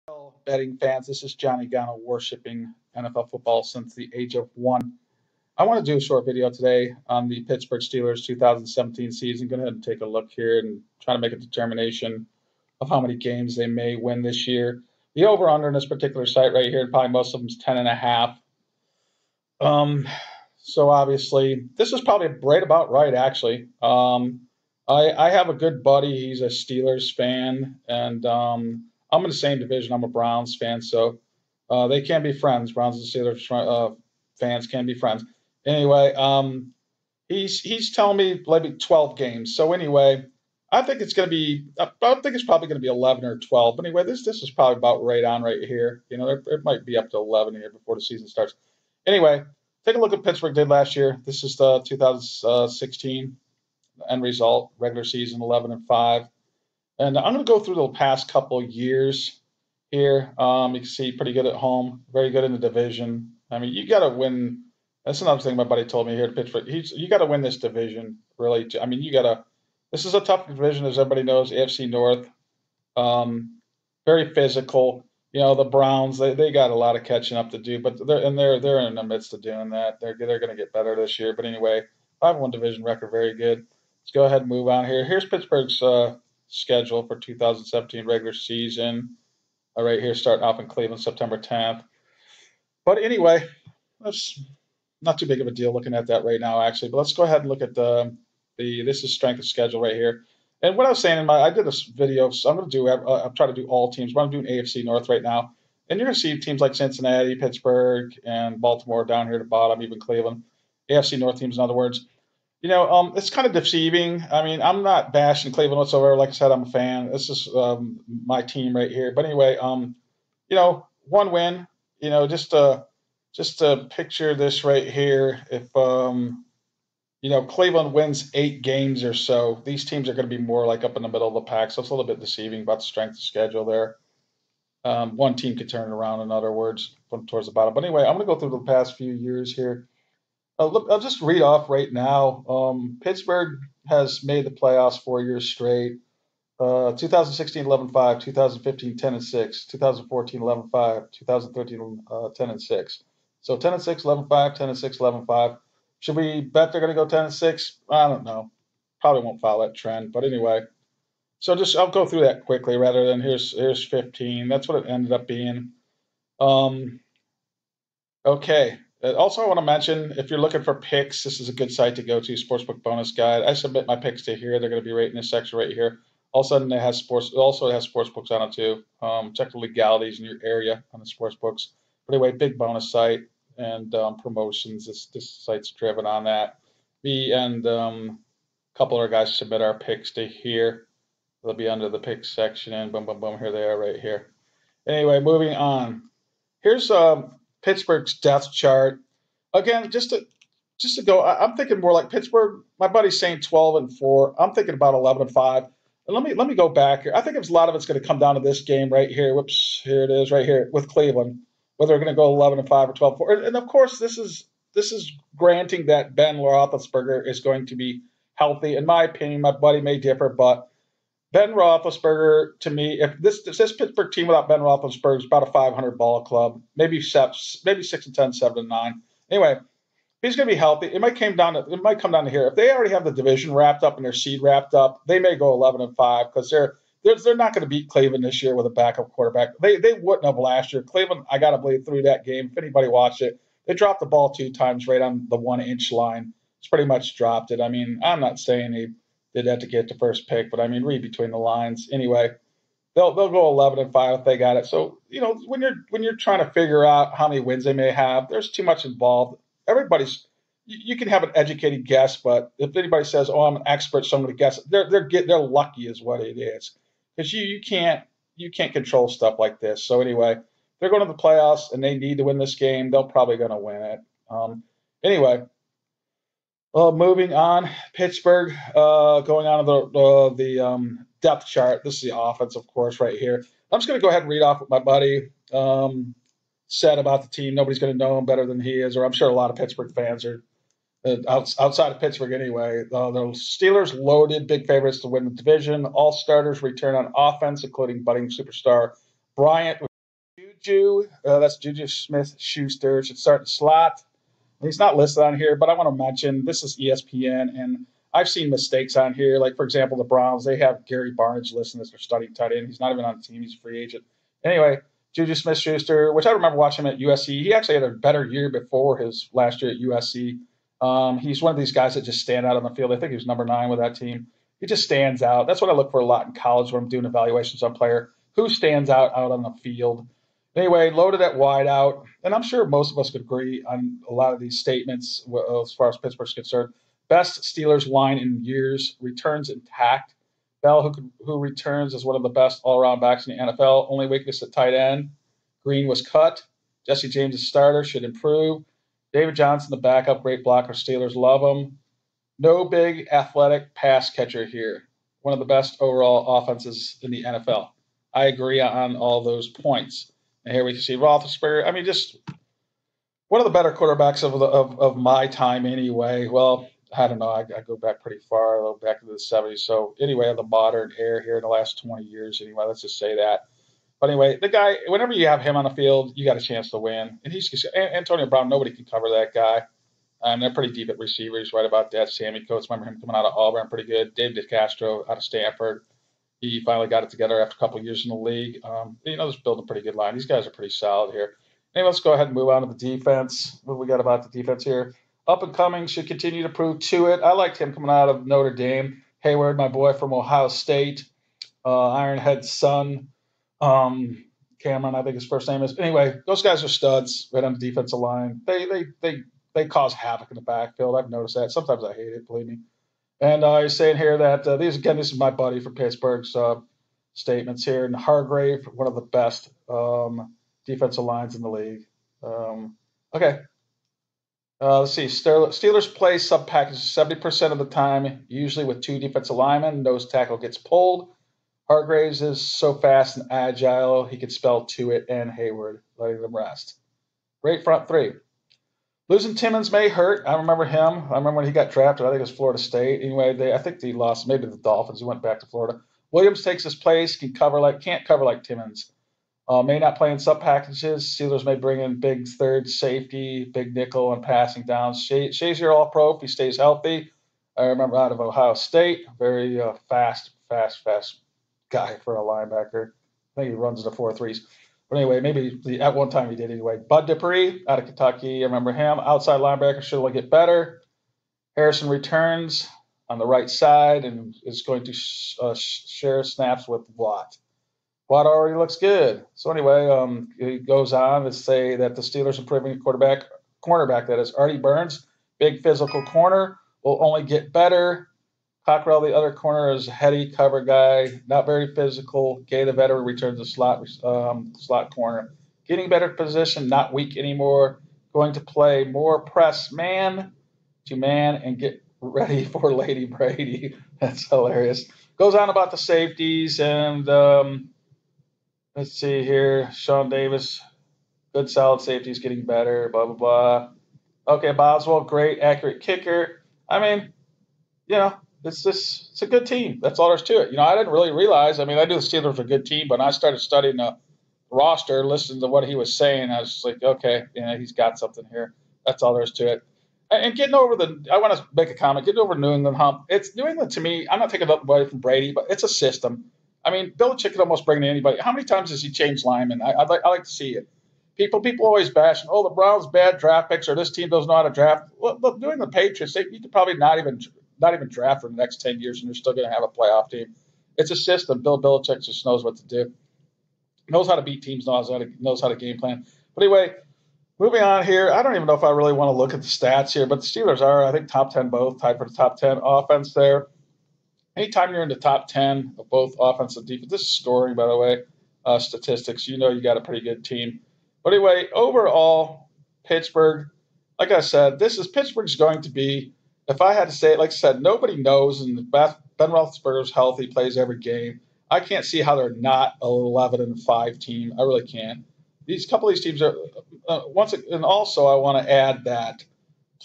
NFL betting fans, this is Johnny Gano worshiping NFL football since the age of 1. I want to do a short video today on the Pittsburgh Steelers 2017 season. Go ahead and take a look here and try to make a determination of how many games they may win this year. The over-under in this particular site right here, probably most of them is 10.5. So obviously, this is probably right about right, actually. I have a good buddy. He's a Steelers fan, and I'm in the same division. I'm a Browns fan, so they can be friends. Browns and Steelers fans can be friends. Anyway, he's telling me maybe 12 games. So anyway, I think it's going to be. I think it's probably going to be 11 or 12. But anyway, this is probably about right on right here. You know, it might be up to 11 here before the season starts. Anyway, take a look at what Pittsburgh did last year. This is the 2016 end result, regular season 11-5. And I'm going to go through the past couple years here. You can see pretty good at home, very good in the division. I mean, you got to win. That's another thing my buddy told me here at Pittsburgh. You got to win this division, really. I mean, you got to. This is a tough division, as everybody knows. AFC North, very physical. You know, the Browns, they got a lot of catching up to do, but they're in the midst of doing that. They're going to get better this year. But anyway, 5-1 division record, very good. Let's go ahead and move on here. Here's Pittsburgh's schedule for 2017 regular season. Right here, starting off in Cleveland, September 10th. But anyway, that's not too big of a deal looking at that right now, actually. But let's go ahead and look at this is strength of schedule right here. And what I was saying I did this video, so I'm going to do, I'm trying to do all teams, but I'm doing AFC North right now. And you're going to see teams like Cincinnati, Pittsburgh, and Baltimore down here at the bottom, even Cleveland. AFC North teams, in other words. You know, it's kind of deceiving. I mean, I'm not bashing Cleveland whatsoever. Like I said, I'm a fan. This is my team right here. But anyway, you know, one win. You know, just to picture this right here. If you know, Cleveland wins 8 games or so, these teams are going to be more like up in the middle of the pack. So it's a little bit deceiving about the strength of schedule there. One team could turn it around, in other words, from towards the bottom. But anyway, I'm going to go through the past few years here. Look, I'll just read off right now. Pittsburgh has made the playoffs 4 years straight. 2016, 11-5, 2015, 10-6, 2014, 11-5, 2013, 10-6. So 10-6, 11-5, 10-6, 11-5. Should we bet they're going to go 10-6? I don't know. Probably won't follow that trend. But anyway, so I'll go through that quickly rather than here's 15. That's what it ended up being. Okay. Also, I want to mention, if you're looking for picks, this is a good site to go to, Sportsbook Bonus Guide. I submit my picks to here. They're going to be right in this section right here. All of a sudden, it has sportsbooks on it too. Check the legalities in your area on the sportsbooks. But anyway, big bonus site and promotions. This site's driven on that. Me and a couple other guys submit our picks to here. They'll be under the picks section, and boom, boom, boom. Here they are right here. Anyway, moving on. Here's Pittsburgh's depth chart. Again, just to go, I'm thinking more like Pittsburgh. My buddy's saying 12-4. I'm thinking about 11-5. And let me go back here. I think a lot of it's going to come down to this game right here. Whoops, here it is right here with Cleveland. Whether they're going to go 11-5 or 12-4. And of course, this is granting that Ben Roethlisberger is going to be healthy. In my opinion, my buddy may differ, but Ben Roethlisberger, to me, if this Pittsburgh team without Ben Roethlisberger is about a 500 ball club, maybe 6-10, 7-9. Anyway, he's going to be healthy. It might come down to here. If they already have the division wrapped up and their seed wrapped up, they may go 11-5 because they're not going to beat Cleveland this year with a backup quarterback. They wouldn't have last year. Cleveland, I got to believe, through that game. If anybody watched it, they dropped the ball 2 times right on the 1-inch line. It's pretty much dropped it. I mean, I'm not saying they did that to get the first pick, but I mean, read between the lines. Anyway, they'll go 11-5 if they got it. So, you know, when you're trying to figure out how many wins they may have, there's too much involved. You can have an educated guess, but if anybody says, "Oh, I'm an expert," so I'm going to guess, they're lucky is what it is, because you can't control stuff like this. So anyway, they're going to the playoffs and they need to win this game. They're probably going to win it. Anyway. Moving on, Pittsburgh, going on to the depth chart. This is the offense, of course, right here. I'm just going to go ahead and read off what my buddy said about the team. Nobody's going to know him better than he is, or I'm sure a lot of Pittsburgh fans are outside of Pittsburgh anyway. The Steelers loaded, big favorites to win the division. All starters return on offense, including budding superstar Bryant. Juju. That's Juju Smith-Schuster. Should start in the slot. He's not listed on here, but I want to mention this is ESPN, and I've seen mistakes on here. Like, for example, the Browns, they have Gary Barnidge listed as their starting tight end. He's not even on the team. He's a free agent. Anyway, Juju Smith-Schuster, which I remember watching him at USC. He actually had a better year before his last year at USC. He's one of these guys that just stand out on the field. I think he was number 9 with that team. He just stands out. That's what I look for a lot in college when I'm doing evaluations on player. Who stands out on the field? Anyway, loaded at wideout, and I'm sure most of us could agree on a lot of these statements as far as Pittsburgh's concerned. Best Steelers line in years, returns intact. Bell, who returns as one of the best all-around backs in the NFL. Only weakness at tight end. Green was cut. Jesse James, the starter, should improve. David Johnson, the backup, great blocker. Steelers love him. No big athletic pass catcher here. One of the best overall offenses in the NFL. I agree on all those points. And here we can see Roethlisberger. I mean, just one of the better quarterbacks of my time anyway. Well, I don't know. I go back pretty far, back into the 70s. So anyway, of the modern era here in the last 20 years anyway, let's just say that. But anyway, the guy, whenever you have him on the field, you got a chance to win. And Antonio Brown, nobody can cover that guy. And they're pretty deep at receivers, right about that. Sammy Coates, remember him coming out of Auburn, pretty good. David DeCastro out of Stanford. He finally got it together after a couple of years in the league. Just building a pretty good line. These guys are pretty solid here. Anyway, let's go ahead and move on to the defense. What we got about the defense here? Up and coming, should continue to prove to it. I liked him coming out of Notre Dame. Hayward, my boy from Ohio State. Ironhead's son. Cameron, I think his first name is. Anyway, those guys are studs right on the defensive line. They cause havoc in the backfield. I've noticed that. Sometimes I hate it, believe me. And he's saying here that this is my buddy from Pittsburgh's statements here. And Hargrave, one of the best defensive lines in the league. Okay. Let's see. Steelers play sub packages 70% of the time, usually with 2 defensive linemen. Nose tackle gets pulled. Hargraves is so fast and agile, he could spell to it and Hayward, letting them rest. Great front 3. Losing Timmons may hurt. I remember him. I remember when he got drafted. I think it was Florida State. Anyway, I think he lost maybe to the Dolphins. He went back to Florida. Williams takes his place. Can't cover like Timmons. May not play in sub packages. Steelers may bring in big third safety, big nickel, and passing down. Shazier all pro if he stays healthy. I remember out of Ohio State. Very fast guy for a linebacker. I think he runs the 4.3s. But anyway, maybe at one time he did anyway. Bud Dupree out of Kentucky. I remember him. Outside linebacker should only get better. Harrison returns on the right side and is going to share snaps with Watt. Watt already looks good. So anyway, he goes on to say that the Steelers improving a cornerback that is Artie Burns, big physical corner, will only get better. Cockrell, the other corner, is a heady cover guy, not very physical. Gay, the veteran, returns to slot corner. Getting better position, not weak anymore. Going to play more press man to man and get ready for Lady Brady. That's hilarious. Goes on about the safeties and let's see here. Sean Davis, good solid safeties, getting better, blah, blah, blah. Okay, Boswell, great, accurate kicker. I mean, it's a good team. That's all there's to it. I didn't really realize. I knew the Steelers were a good team, but when I started studying the roster, listening to what he was saying, I was just like, okay, he's got something here. That's all there's to it. And getting over I want to make a comment, getting over New England hump. It's New England to me, I'm not taking nothing away from Brady, but it's a system. Belichick could almost bring in anybody. How many times has he changed linemen? I like to see it. People always bash, the Browns bad draft picks or this team doesn't know how to draft. Well, doing the Patriots, you could probably not even draft for the next 10 years, and they're still going to have a playoff team. It's a system. Bill Belichick just knows what to do. Knows how to beat teams, knows how to game plan. But anyway, moving on here, I don't even know if I really want to look at the stats here, but the Steelers are, I think, top 10 both, tied for the top 10 offense there. Anytime you're in the top 10 of both offense and defense, this is scoring, by the way, statistics, you got a pretty good team. But anyway, overall, Pittsburgh, like I said, Pittsburgh's going to be, if I had to say it, like I said, nobody knows, and Ben Roethlisberger's healthy, plays every game. I can't see how they're not an 11-5 team. I really can't. Couple of these teams are and also I want to add that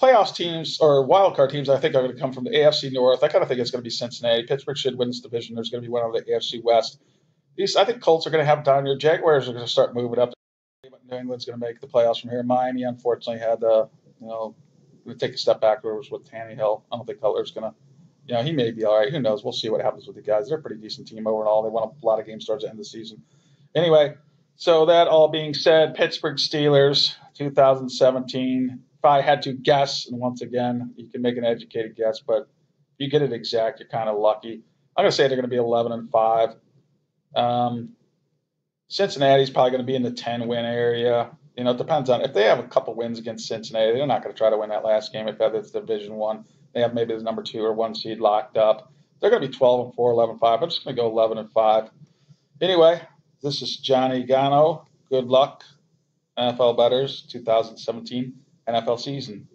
playoffs teams or wild card teams I think are going to come from the AFC North. I kind of think it's going to be Cincinnati. Pittsburgh should win this division. There's going to be one out of the AFC West. I think Colts are going to have down here. Jaguars are going to start moving up. New England's going to make the playoffs from here. Miami, unfortunately, had you know, going to take a step backwards with Tannehill. I don't think Cutler's going to, he may be all right. Who knows? We'll see what happens with the guys. They're a pretty decent team overall. They won a lot of games towards the end of the season. Anyway, so that all being said, Pittsburgh Steelers, 2017. If I had to guess, and once again, you can make an educated guess, but if you get it exact, you're kind of lucky. I'm going to say they're going to be 11-5. Cincinnati's probably going to be in the 10-win area. It depends on if they have a couple wins against Cincinnati. They're not going to try to win that last game if that's Division One. They have maybe the number 2 or 1 seed locked up. They're going to be 12-4, 11-5. I'm just going to go 11-5. Anyway, this is Johnny Gano. Good luck, NFL bettors, 2017 NFL season.